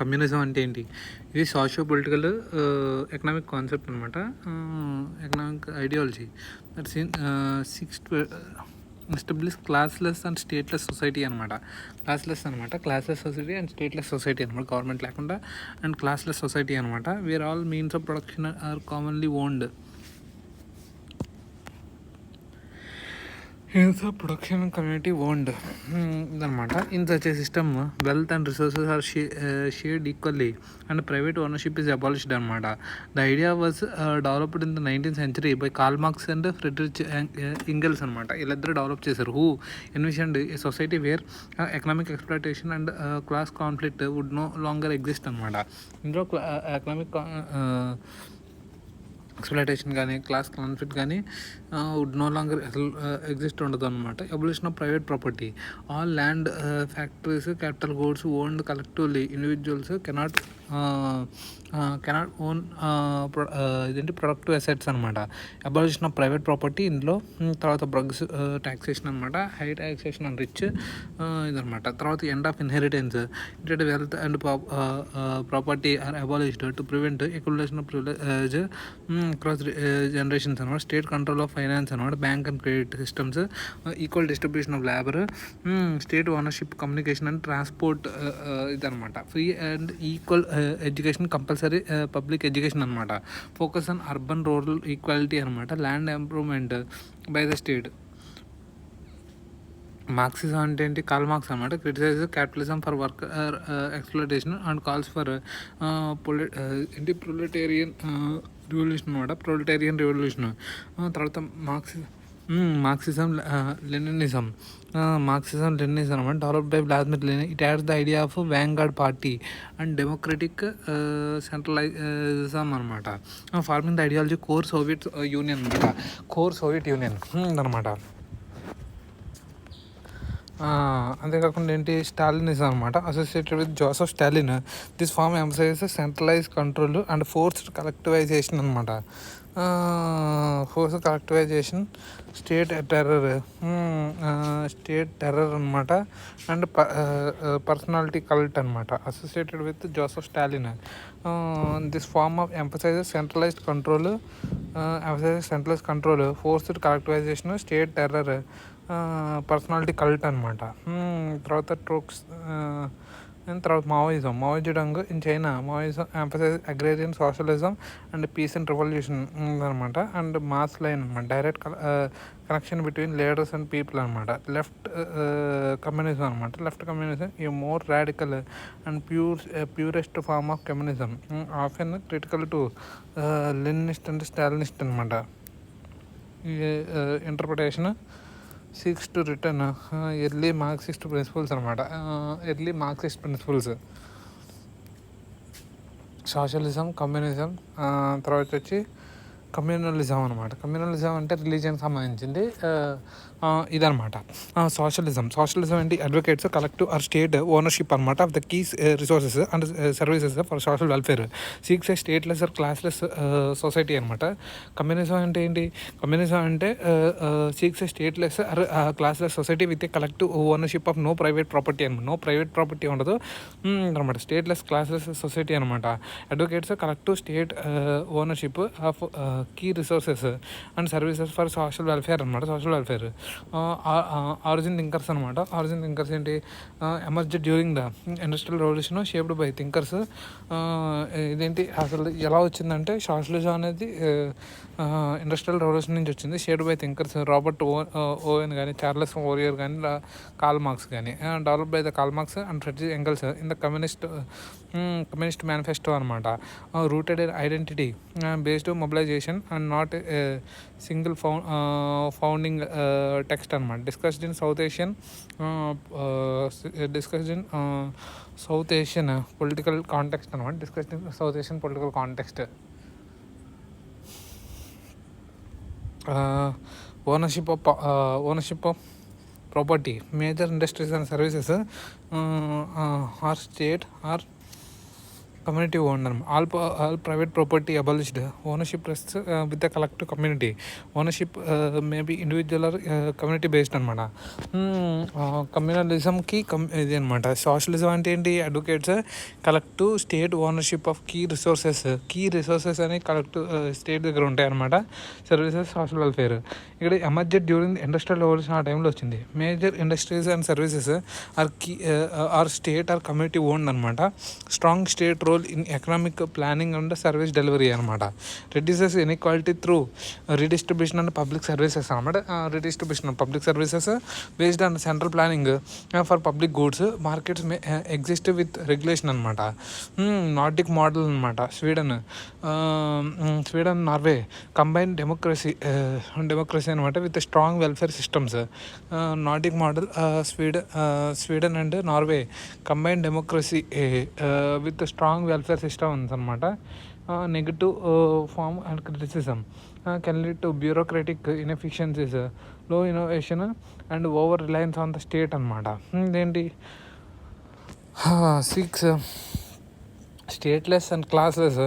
Communism అంటే ఏంటి? ఇది సోషియో పొలిటికల్ ఎకనామిక్ కాన్సెప్ట్ అనమాట. Economic ideology that's in six establish classless and stateless society అనమాట. Classless society and stateless society అనమాట. Government లేకుండా అండ్ క్లాస్లెస్ సొసైటీ అనమాట. Where all means of production are commonly owned. Hence, production and community owned. In such a system, wealth and resources are shared equally, and private ownership is abolished. The idea was developed in the 19th century by Karl Marx and Friedrich Engels. Who envisioned a society where economic exploitation and class conflict would no longer exist. Economic exploitation కానీ class conflict కానీ would no longer exist ఉండదు అనమాట. Abolition of private property. All land, factories, capital goods owned collectively. Individuals cannot own ఇదేంటి productive assets అనమాట. Abolition of private property ఇందులో. తర్వాత drugs taxation అనమాట. High taxation and rich ఇదనమాట. తర్వాత end of inheritance. Wealth and property are abolished to prevent accumulation of privilege across generations అనమాట. State control of finance అనమాట. Bank and credit systems. Equal distribution of labour. State ownership, communication and transport ఇదనమాట. Free and equal education, compulsory public education అనమాట. Focus on urban rural equality అనమాట. Land improvement by the state. Marxism అంటే ఏంటి? Karl Marx అనమాట. Criticise capitalism for work exploitation and calls for proletarian revolution అనమాట. Proletarian revolution. తర్వాత Marxism Leninism. అనమాట. Developed by Vladimir Lenin. It adds the idea of vanguard party and democratic centralism అనమాట. Farming the ideology core Soviet Union అనమాట. అంతేకాకుండా ఏంటి? Stalinism అనమాట. Associated with Joseph Stalin. This form emphasises centralise control and forced collectivisation అనమాట. State terror అనమాట. And personality cult అనమాట. Associated with Joseph Stalin. This form of emphasises centralised control, forced collectivisation, state terror, personality cult అనమాట. తర్వాత Maoism in China. Maoism emphasise agrarian socialism and peace and revolution అనమాట. And mass line అనమాట. Direct connection between leaders and people అనమాట. Left communism a more radical and purest form of communism, often critical to Leninist and Stalinist అనమాట. Interpretation seeks to return early Marxist principles అనమాట. Socialism, communism. తర్వాత వచ్చి communalism అనమాట. Communalism అంటే రిలీజియన్కి సంబంధించింది. ఇదనమాట. Socialism ఏంటి? Advocates collective or state ownership అనమాట of the keys resources and services for social welfare. Seeks a stateless or classless society అనమాట. కమ్యూనిజం అంటే ఏంటి? కమ్యూనిజం అంటే seeks a stateless or classless society with a collective ownership of no private property అనమాట. No private property ఉండదు అనమాట. Stateless classless society అనమాట. Advocates collective state ownership of key resources and services for social welfare అనమాట. Origin thinkers అనమాట. Origin thinkers ఏంటి? Emerged during the industrial revolution, shaped by thinkers. ఇదేంటి అసలు ఎలా వచ్చిందంటే సోషలిజం అనేది ఇండస్ట్రియల్ రెవల్యూషన్ నుంచి వచ్చింది. Shaped by thinkers Robert Owen కానీ, చార్లెస్ ఫోరియర్ కానీ, కార్ల్ మార్క్స్ కానీ. Developed by the Karl Marx and Friedrich Engels in the communist manifesto అనమాట. Rooted in identity based mobilisation and not single founding text అనమాట. Discussed in South Asian political context అనమాట. Ownership of property, major industries and services are state or community owned. All private property abolished. Ownership rests with the collective community. Ownership may be individual or community based అనమాట. కమ్యూనలిజంకి ఇది అనమాట. Socialism అంటే ఏంటి? Advocates collective state ownership of key resources అని collective state దగ్గర ఉంటాయి అనమాట. Services, social welfare. ఇక్కడ ఎమర్జెడ్ డ్యూరింగ్ ఇండస్ట్రియల్ రెవల్యూషన్ ఆ టైంలో వచ్చింది. Major industries and services are state or community owned అనమాట. Strong state role in economic planning and service delivery అనమాట. Reduces inequality through redistribution and public services అనమాట. Redistribution public services based on central planning for public goods. Markets may exist with regulation అనమాట. Nordic model అనమాట. Sweden, Norway combine democracy అనమాట with strong welfare systems. Nordic model, Sweden and Norway combine democracy with strong welfare systems అనమాట. Negative form and criticism can lead to bureaucratic inefficiencies, low innovation and over reliance on the state అనమాట. ఇదేంటి? Six stateless and classless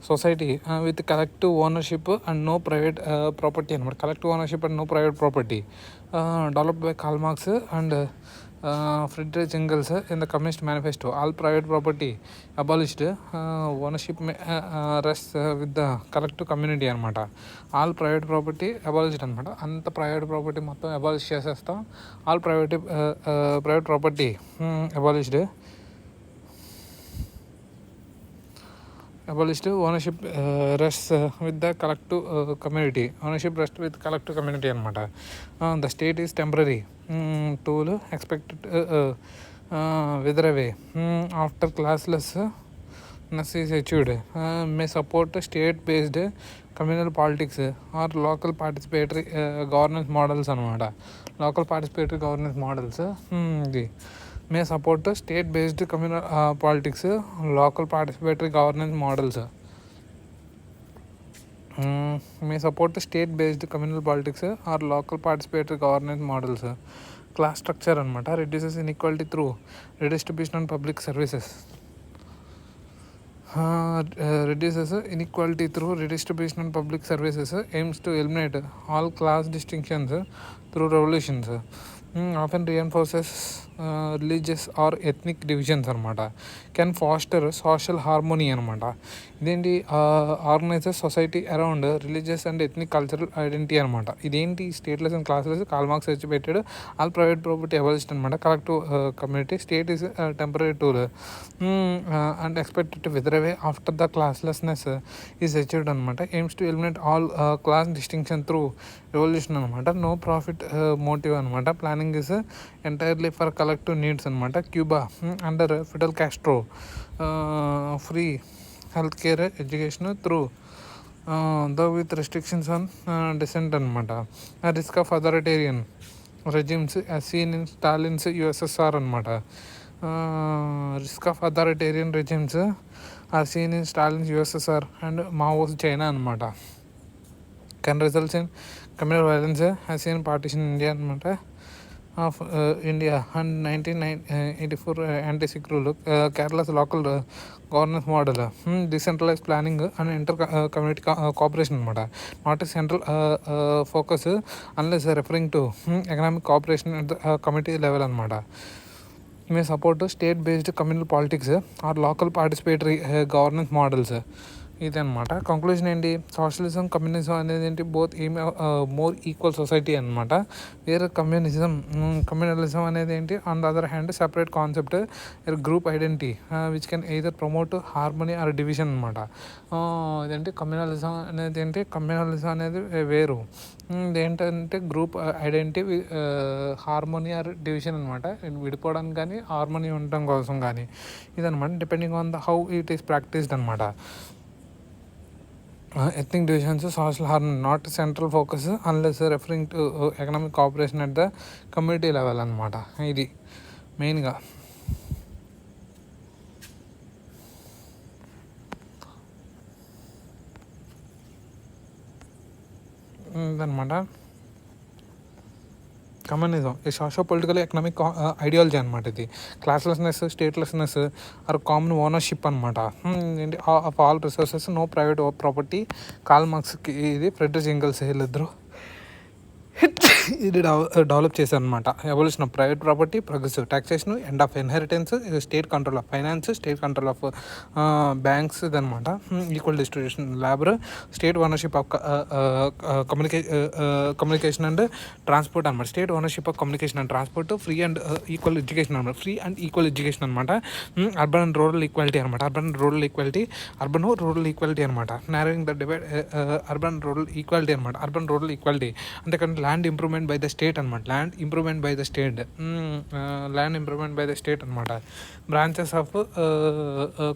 society with collective ownership and no private property అనమాట. Collective ownership and no private property developed by Karl Marx and Frederick Engels in the communist manifesto. All private property abolished, ownership rest with the collective community అనమాట. All private property abolished అనమాట. అంత private property మొత్తం abolish చేసేస్తాం. All private property abolished. abolished. Ownership rests with the collective community. Ownership rests with collective community అనమాట. The state is temporary tool expected wither away after classlessness is achieved. May support state based communal politics or local participatory governance models అనమాట. local participatory governance models ఇది may support state based communal politics, local participatory governance models. May support state based communal politics or local participatory governance models. Class structure అనమాట. reduces inequality through redistribution and public services. Reduces inequality through redistribution and public services. Aims to eliminate all class distinctions through revolutions. Often reinforces religious or ethnic divisions అనమాట. Can foster social harmony అనమాట. ఇదేంటి? Organises society around religious and ethnic cultural identity అనమాట. ఇదేంటి? Stateless and classless Karl Marx వచ్చి పెట్టాడు. All private property abolished అనమాట. Collective community. State is temporary tool and expected to wither away after the classlessness is achieved అనమాట. Aims to eliminate all class distinction through revolution అనమాట. No profit motive అనమాట. Planning is entirely for collective needs అనమాట. Cuba under Fidel Castro free health care education through though with restrictions on dissent అనమాట. Risk of authoritarian regimes seen in Stalin's USSR అనమాట. Risk of authoritarian regimes are seen in Stalin's USSR and Mao's China అనమాట. Can results in communal violence has seen partition in India అనమాట of India and 1984 anti Sikh rule. Kerala's local governance model. Decentralize planning and inter community cooperation అనమాట. Not a central focus unless referring to economic cooperation at the committee level అనమాట. May support state based communal politics or local participatory governance models. ఇదనమాట. Conclusion ఏంటి? Socialism, communism అనేది ఏంటి? Both ఏమి more equal society అనమాట. వేరే communalism అనేది ఏంటి? On the other hand separate concept, group identity which can either promote harmony or division అనమాట. ఇదేంటి? కమ్యూనలిజం అనేది వేరు. ఇదేంటంటే group identity, harmony or division అనమాట. విడిపోవడానికి కానీ హార్మోనీ ఉండటం కోసం కానీ ఇదనమాట. Depending on the how it is practised అనమాట. ethnic divisions, social harmony, not central focus unless referring to economic cooperation at the community level అనమాట. ఇది మెయిన్గా ఇదనమాట. కమ్యూనిజం ఈ సోషో పొలిటికల్ ఎకనామిక్ ఐడియాలజీ అనమాట. ఇది classlessness, statelessness or common ownership అనమాట. ఏంటి of all resources, no private property. Karl మార్క్స్కి ఇది ఫ్రెడరిక్ ఎంగెల్స్ వీళ్ళిద్దరు ఇది డెవలప్ చేశారు అనమాట. Evolution of private property, progressive taxation, end of inheritance, state control of finance, state control of banks ఇదనమాట. Equal distribution labour, state ownership of communication and transport అనమాట. State ownership of communication and transport, free and equal education అనమాట. Free and equal education అనమాట. Urban and rural equality అనమాట. Urban rural equality అనమాట. Narrowing the divide, urban rural equality అనమాట. Urban rural equality అంటే ఇక్కడ land improvement by the state అనమాట. Land improvement by the state అనమాట. Branches of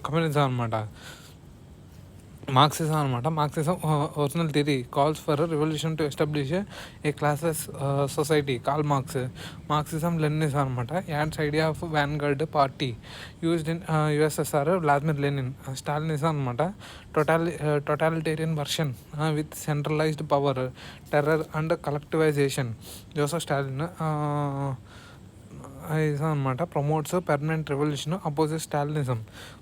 communism అనమాట. Marxism అనమాట. Marxism original theory calls for revolution to establish a classes society. Call Marxism Leninism అనమాట. Adds idea of vanguard party used in USSR, Vladimir Lenin. Stalinism అనమాట. Totalitarian version with centralised power, terror and collectivisation. Joseph Stalin అనమాట. Promotes permanent revolution, opposite Stalinism.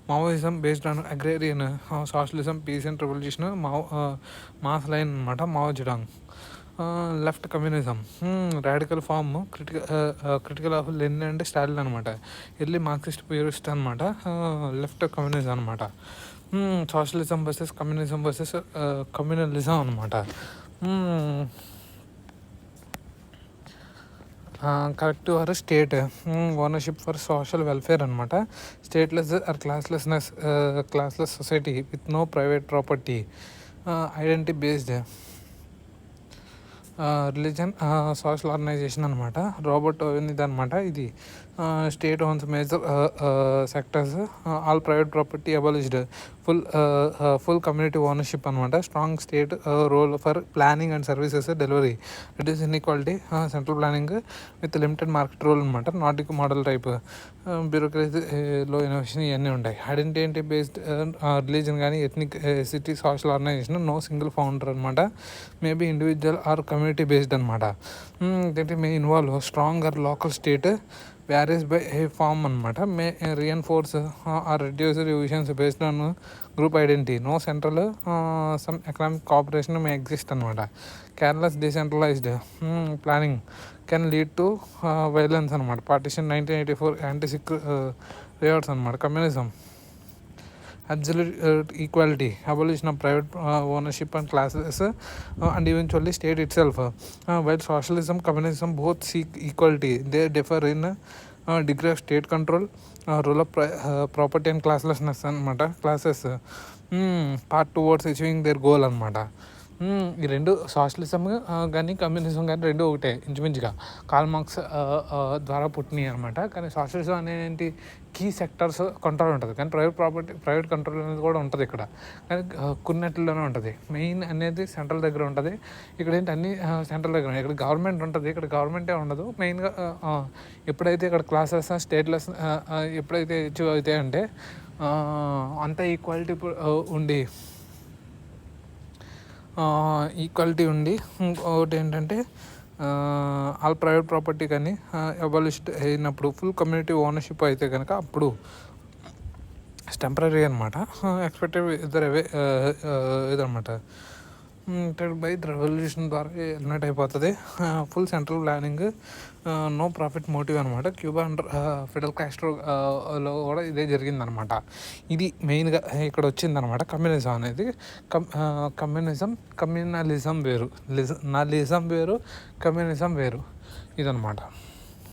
Maoism based on agrarian socialism, peasant revolution. Mass line అనమాట. Mao Zedong. Left communism radical form, critical of Lenin and Stalin అనమాట. Early Marxist purist అనమాట. Left communism అనమాట. Socialism versus communism versus communalism అనమాట. Collective or state ownership for social welfare అనమాట. Stateless or classless society with no private property. Identity based religion, social organisation అనమాట. Robert ఇది అనమాట. ఇది state owns major sectors, all private property abolished, full community ownership అనమాట. Strong state role for planning and services delivery, reduce inequality, central planning with limited market role అనమాట. Nordic model type, బ్యూరోక్రసీలో innovation ఇవన్నీ ఉంటాయి. Identity based religion కానీ ethnicity social organisation, no single founder అనమాట. Maybe individual or community based అనమాట. ఏంటంటే may involve strong or local state varies by a form అనమాట. మే reinforce or reduce divisions based on group identity. No central some economic cooperation may exist అనమాట. Careless decentralised planning can lead to violence అనమాట. Partition 1984 anti Sikh riots అనమాట. Communism absolute equality, abolition of private ownership and classes, and eventually state itself. While socialism, communism both seek equality, they differ in degree of state control, role of property and classlessness అనమాట. Classes part towards achieving there goal అనమాట. ఈ రెండు socialism కానీ communism కానీ రెండు ఒకటే ఇంచుమించుగా. Karl Marx ద్వారా పుట్టినాయి అనమాట. కానీ సోషలిజం అనేది ఏంటి, కీ సెక్టర్స్ కంట్రోల్ ఉంటుంది, కానీ ప్రైవేట్ కంట్రోల్ అనేది కూడా ఉంటుంది ఇక్కడ, కానీ కొన్నిట్లోనే ఉంటుంది. మెయిన్ అనేది సెంట్రల్ దగ్గర ఉంటుంది. ఇక్కడ ఏంటి అన్ని సెంట్రల్ దగ్గర, ఇక్కడ గవర్నమెంట్ ఉంటుంది, ఇక్కడ గవర్నమెంటే ఉండదు. మెయిన్గా ఎప్పుడైతే ఇక్కడ క్లాసెస్ స్టేట్లెస్ ఎప్పుడైతే అచీవ్ అవుతాయంటే అంత ఈక్వాలిటీ ఉండి ఒకటి ఏంటంటే ఆల్ ప్రైవేట్ ప్రాపర్టీ కానీ అబాలిష్డ్ అయినప్పుడు ఫుల్ కమ్యూనిటీ ఓనర్షిప్ అయితే కనుక అప్పుడు టెంపరీ అనమాట. ఎక్స్పెక్టెడ్ ఇదనమాట. బై రెవల్యూషన్ ద్వారా ఎలిమినేట్ అయిపోతుంది. Full central planning, no profit motive అనమాట. క్యూబా అండర్ ఫిడెల్ కాస్ట్రోలో కూడా ఇదే జరిగిందనమాట. ఇది మెయిన్గా ఇక్కడ వచ్చిందనమాట. కమ్యూనిజం అనేది కమ్యూనలిజం వేరు, లిజం వేరు, కమ్యూనిజం వేరు, ఇదనమాట.